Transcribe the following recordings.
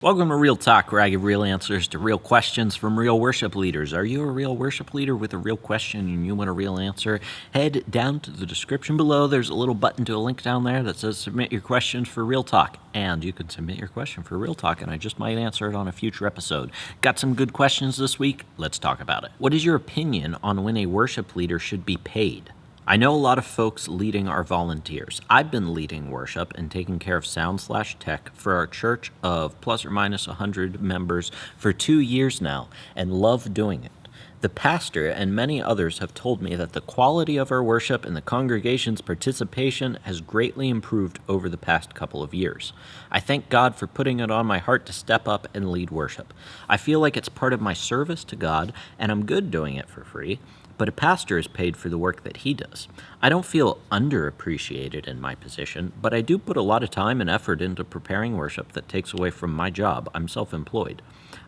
Welcome to Real Talk, where I give real answers to real questions from real worship leaders. Are you a real worship leader with a real question and you want a real answer? Head down to the description below. There's a little button to a link down there that says submit your questions for Real Talk. And you can submit your question for Real Talk, and I just might answer it on a future episode. Got some good questions this week? Let's talk about it. What is your opinion on when a worship leader should be paid? I know a lot of folks leading are volunteers. I've been leading worship and taking care of sound/tech for our church of plus or minus 100 members for 2 years now and love doing it. The pastor and many others have told me that the quality of our worship and the congregation's participation has greatly improved over the past couple of years. I thank God for putting it on my heart to step up and lead worship. I feel like it's part of my service to God, and I'm good doing it for free. But a pastor is paid for the work that he does. I don't feel underappreciated in my position, but I do put a lot of time and effort into preparing worship that takes away from my job. I'm self-employed.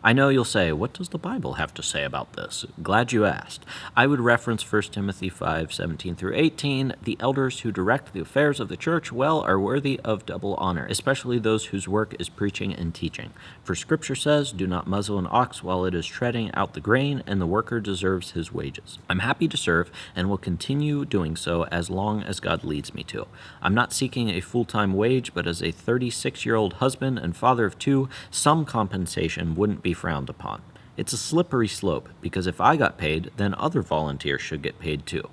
I know you'll say, what does the Bible have to say about this? Glad you asked. I would reference 1 Timothy 5:17 through 18. The elders who direct the affairs of the church well are worthy of double honor, especially those whose work is preaching and teaching. For Scripture says, do not muzzle an ox while it is treading out the grain, and the worker deserves his wages. I'm happy to serve and will continue doing so as long as God leads me to. I'm not seeking a full-time wage, but as a 36-year-old husband and father of 2, some compensation wouldn't be frowned upon. It's a slippery slope, because if I got paid, then other volunteers should get paid too.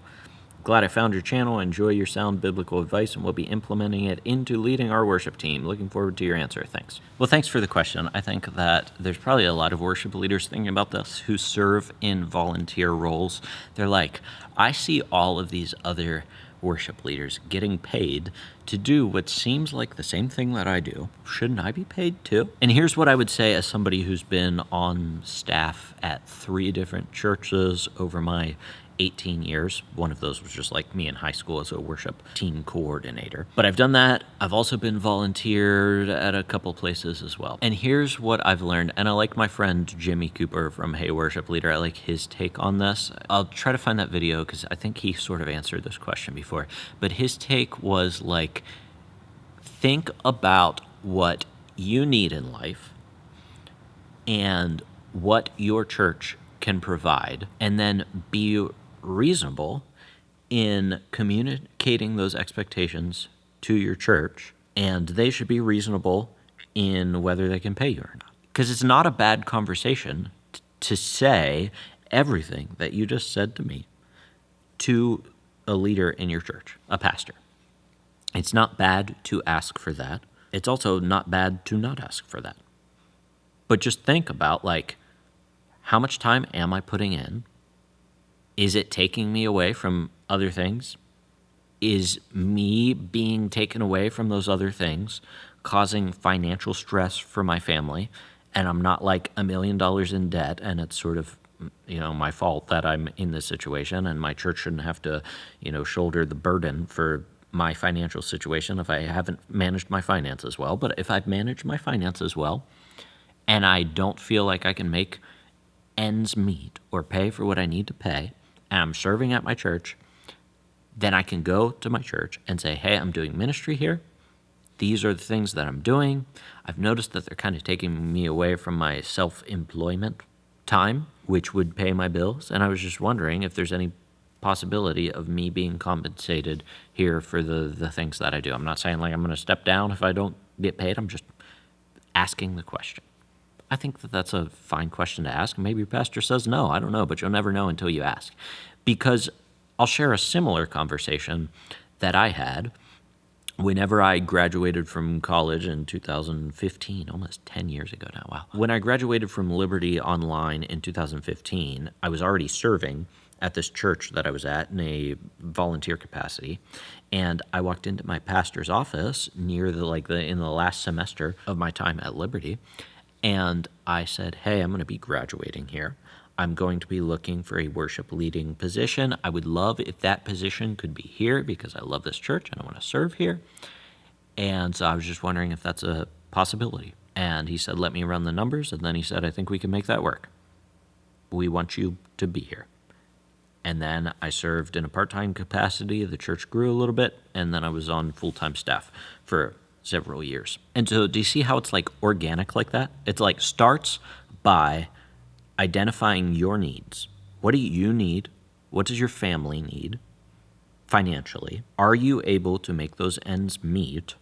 Glad I found your channel, enjoy your sound biblical advice, and we'll be implementing it into leading our worship team. Looking forward to your answer. Thanks. Well, thanks for the question. I think that there's probably a lot of worship leaders thinking about this who serve in volunteer roles. They're like, I see all of these other worship leaders getting paid to do what seems like the same thing that I do. Shouldn't I be paid too? And here's what I would say as somebody who's been on staff at 3 different churches over my 18 years. One of those was just like me in high school as a worship team coordinator. But I've done that. I've also been volunteered at a couple places as well. And here's what I've learned. And I like my friend Jimmy Cooper from Hey Worship Leader. I like his take on this. I'll try to find that video because I think he sort of answered this question before. But his take was like, think about what you need in life and what your church can provide, and then be reasonable in communicating those expectations to your church, and they should be reasonable in whether they can pay you or not. Because it's not a bad conversation to say everything that you just said to me to a leader in your church, a pastor. It's not bad to ask for that. It's also not bad to not ask for that. But just think about, like, how much time am I putting in? Is it taking me away from other things? Is me being taken away from those other things causing financial stress for my family? And I'm not like $1 million in debt, and it's sort of, my fault that I'm in this situation, and my church shouldn't have to, shoulder the burden for my financial situation if I haven't managed my finances well. But if I've managed my finances well, and I don't feel like I can make ends meet or pay for what I need to pay, and I'm serving at my church, then I can go to my church and say, hey, I'm doing ministry here. These are the things that I'm doing. I've noticed that they're kind of taking me away from my self-employment time, which would pay my bills. And I was just wondering if there's any possibility of me being compensated here for the things that I do. I'm not saying like I'm going to step down if I don't get paid. I'm just asking the question. I think that that's a fine question to ask. Maybe your pastor says no. I don't know, but you'll never know until you ask. Because I'll share a similar conversation that I had whenever I graduated from college in 2015, almost 10 years ago now. Wow. When I graduated from Liberty Online in 2015, I was already serving at this church that I was at in a volunteer capacity. And I walked into my pastor's office in the last semester of my time at Liberty. And I said, hey, I'm going to be graduating here. I'm going to be looking for a worship leading position. I would love if that position could be here because I love this church and I want to serve here. And so I was just wondering if that's a possibility. And he said, let me run the numbers. And then he said, I think we can make that work. We want you to be here. And then I served in a part-time capacity. The church grew a little bit. And then I was on full-time staff for several years. And so do you see how it's like organic like that? It's like starts by identifying your needs. What do you need? What does your family need financially? Are you able to make those ends meet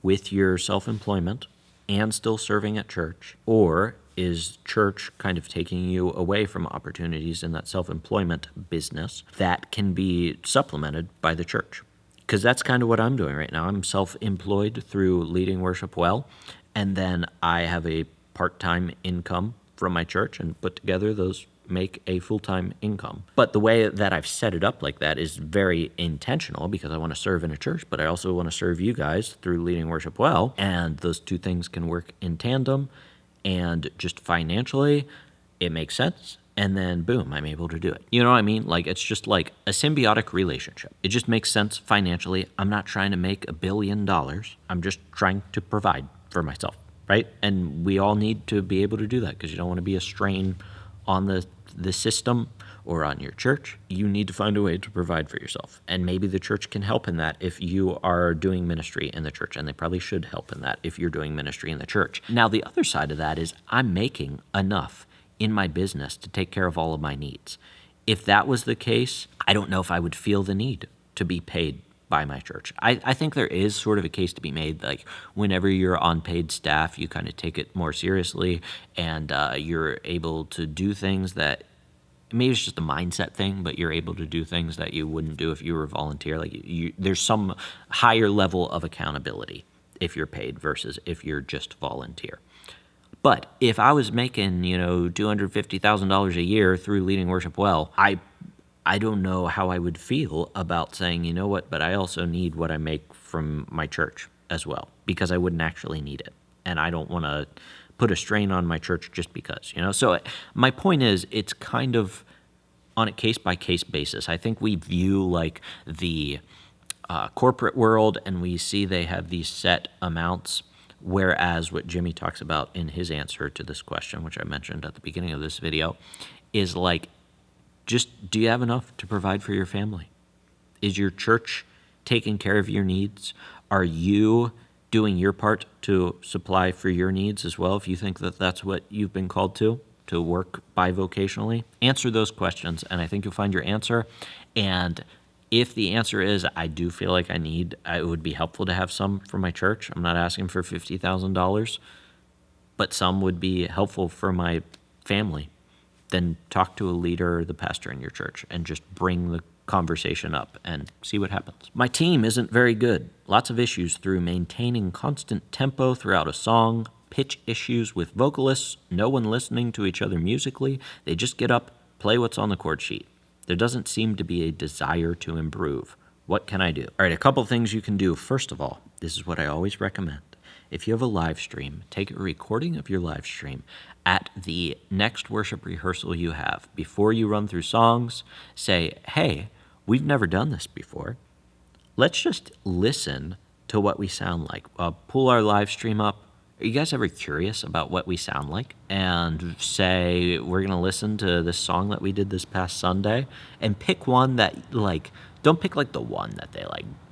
with your self-employment and still serving at church? Or is church kind of taking you away from opportunities in that self-employment business that can be supplemented by the church? Because that's kind of what I'm doing right now. I'm self-employed through leading worship well, and then I have a part-time income from my church, and put together those make a full-time income. But the way that I've set it up like that is very intentional because I want to serve in a church, but I also want to serve you guys through leading worship well, and those two things can work in tandem, and just financially, it makes sense. And then boom, I'm able to do it. You know what I mean? Like, it's just like a symbiotic relationship. It just makes sense financially. I'm not trying to make $1 billion. I'm just trying to provide for myself, right? And we all need to be able to do that because you don't want to be a strain on the system or on your church. You need to find a way to provide for yourself. And maybe the church can help in that if you are doing ministry in the church, and they probably should help in that if you're doing ministry in the church. Now, the other side of that is I'm making enough in my business to take care of all of my needs. If that was the case, I don't know if I would feel the need to be paid by my church. I think there is sort of a case to be made, like whenever you're on paid staff, you kind of take it more seriously, and you're able to do things that maybe it's just a mindset thing, but you're able to do things that you wouldn't do if you were a volunteer. Like there's some higher level of accountability if you're paid versus if you're just volunteer. But if I was making, $250,000 a year through leading worship well, I don't know how I would feel about saying, you know what, but I also need what I make from my church as well, because I wouldn't actually need it. And I don't want to put a strain on my church just because, So my point is, it's kind of on a case-by-case basis. I think we view like the corporate world, and we see they have these set amounts, whereas what Jimmy talks about in his answer to this question, which I mentioned at the beginning of this video, is like, just do you have enough to provide for your family? Is your church taking care of your needs? Are you doing your part to supply for your needs as well, if you think that that's what you've been called to work bivocationally? Answer those questions, and I think you'll find your answer. And if the answer is, I do feel like it would be helpful to have some for my church. I'm not asking for $50,000, but some would be helpful for my family. Then talk to a leader or the pastor in your church and just bring the conversation up and see what happens. My team isn't very good. Lots of issues through maintaining constant tempo throughout a song, pitch issues with vocalists, no one listening to each other musically. They just get up, play what's on the chord sheet. There doesn't seem to be a desire to improve. What can I do? All right, a couple things you can do. First of all, this is what I always recommend. If you have a live stream, take a recording of your live stream at the next worship rehearsal you have. Before you run through songs, say, hey, we've never done this before. Let's just listen to what we sound like. Pull our live stream up. Are you guys ever curious about what we sound like? And say, we're going to listen to this song that we did this past Sunday, and pick one that, don't pick the one that they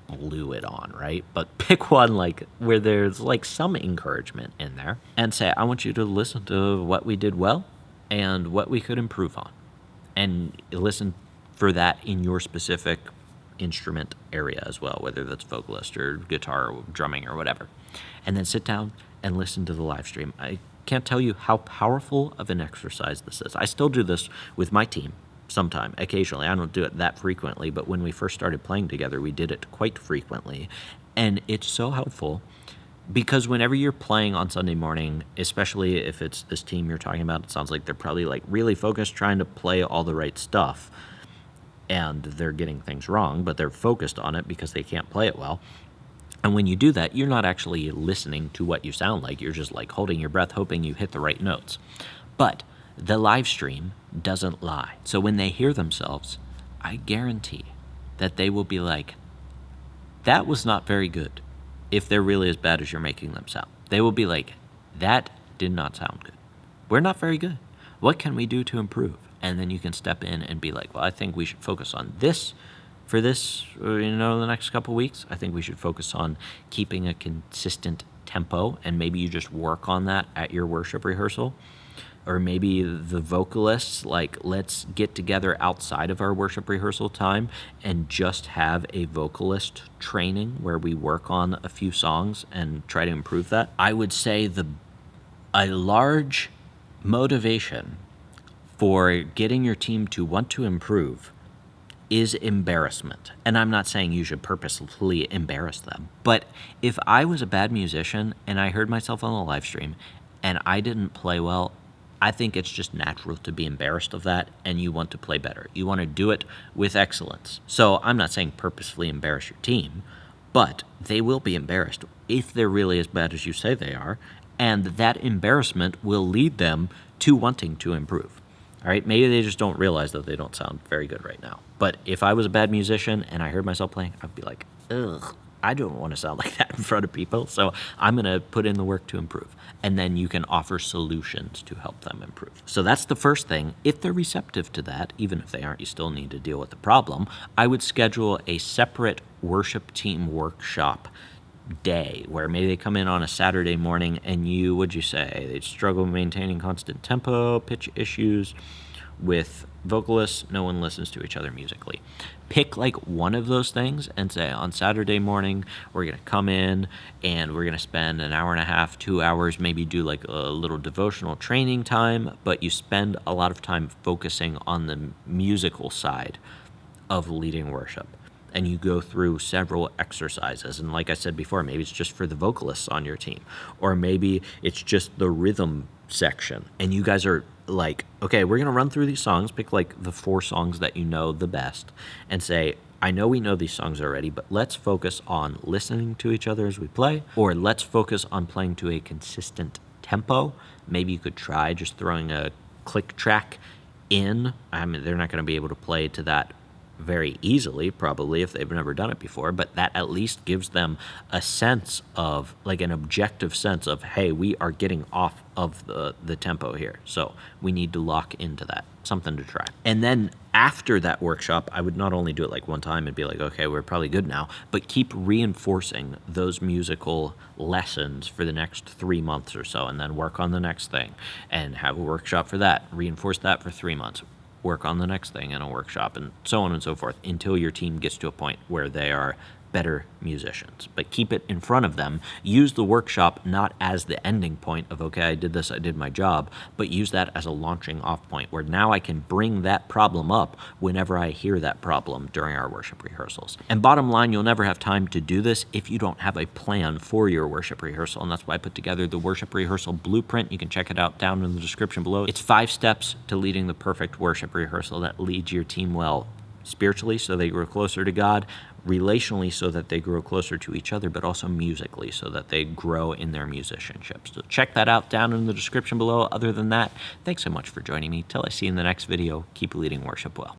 blew it on, right? But pick one where there's some encouragement in there, and say, I want you to listen to what we did well and what we could improve on, and listen for that in your specific instrument area as well, whether that's vocalist or guitar or drumming or whatever. And then sit down and listen to the live stream. I can't tell you how powerful of an exercise this is. I still do this with my team sometime, occasionally. I don't do it that frequently, but when we first started playing together, we did it quite frequently. And it's so helpful because whenever you're playing on Sunday morning, especially if it's this team you're talking about, it sounds like they're probably really focused trying to play all the right stuff, and they're getting things wrong, but they're focused on it because they can't play it well. And when you do that, you're not actually listening to what you sound like. You're just holding your breath, hoping you hit the right notes. But the live stream doesn't lie. So when they hear themselves, I guarantee that they will be like, that was not very good. If they're really as bad as you're making them sound, they will be like, that did not sound good. We're not very good. What can we do to improve? And then you can step in and be like, well, I think we should focus on this for this, the next couple weeks, I think we should focus on keeping a consistent tempo, and maybe you just work on that at your worship rehearsal. Or maybe the vocalists, like, let's get together outside of our worship rehearsal time and just have a vocalist training where we work on a few songs and try to improve that. I would say a large motivation for getting your team to want to improve is embarrassment. And I'm not saying you should purposefully embarrass them, but if I was a bad musician and I heard myself on the live stream and I didn't play well, I think it's just natural to be embarrassed of that, and you want to play better. You want to do it with excellence. So I'm not saying purposefully embarrass your team, but they will be embarrassed if they're really as bad as you say they are, and that embarrassment will lead them to wanting to improve. All right, maybe they just don't realize that they don't sound very good right now. But if I was a bad musician and I heard myself playing, I'd be like, ugh, I don't want to sound like that in front of people, so I'm going to put in the work to improve. And then you can offer solutions to help them improve. So that's the first thing. If they're receptive to that, even if they aren't, you still need to deal with the problem. I would schedule a separate worship team workshop day where maybe they come in on a Saturday morning and what'd you say, they struggle maintaining constant tempo, pitch issues with vocalists, no one listens to each other musically. Pick like one of those things and say, on Saturday morning, we're going to come in and we're going to spend an hour and a half, 2 hours, maybe do like a little devotional training time, but you spend a lot of time focusing on the musical side of leading worship. And you go through several exercises. And like I said before, maybe it's just for the vocalists on your team, or maybe it's just the rhythm section. And you guys are like, okay, we're going to run through these songs, pick like the 4 songs that you know the best, and say, I know we know these songs already, but let's focus on listening to each other as we play, or let's focus on playing to a consistent tempo. Maybe you could try just throwing a click track in. I mean, they're not going to be able to play to that very easily, probably, if they've never done it before, but that at least gives them a sense of, like, an objective sense of, hey, we are getting off of the tempo here, so we need to lock into that. Something to try. And then after that workshop, I would not only do it like one time and be like, okay, we're probably good now, but keep reinforcing those musical lessons for the next 3 months or so, and then work on the next thing and have a workshop for that, reinforce that for 3 months, work on the next thing in a workshop, and so on and so forth, until your team gets to a point where they are better musicians. But keep it in front of them. Use the workshop not as the ending point of, okay, I did this, I did my job, but use that as a launching off point where now I can bring that problem up whenever I hear that problem during our worship rehearsals. And bottom line, you'll never have time to do this if you don't have a plan for your worship rehearsal, and that's why I put together the worship rehearsal blueprint. You can check it out down in the description below. It's 5 steps to leading the perfect worship rehearsal that leads your team well spiritually, so they grow closer to God, relationally, so that they grow closer to each other, but also musically, so that they grow in their musicianship. So check that out down in the description below. Other than that, thanks so much for joining me. Till I see you in the next video, keep leading worship well.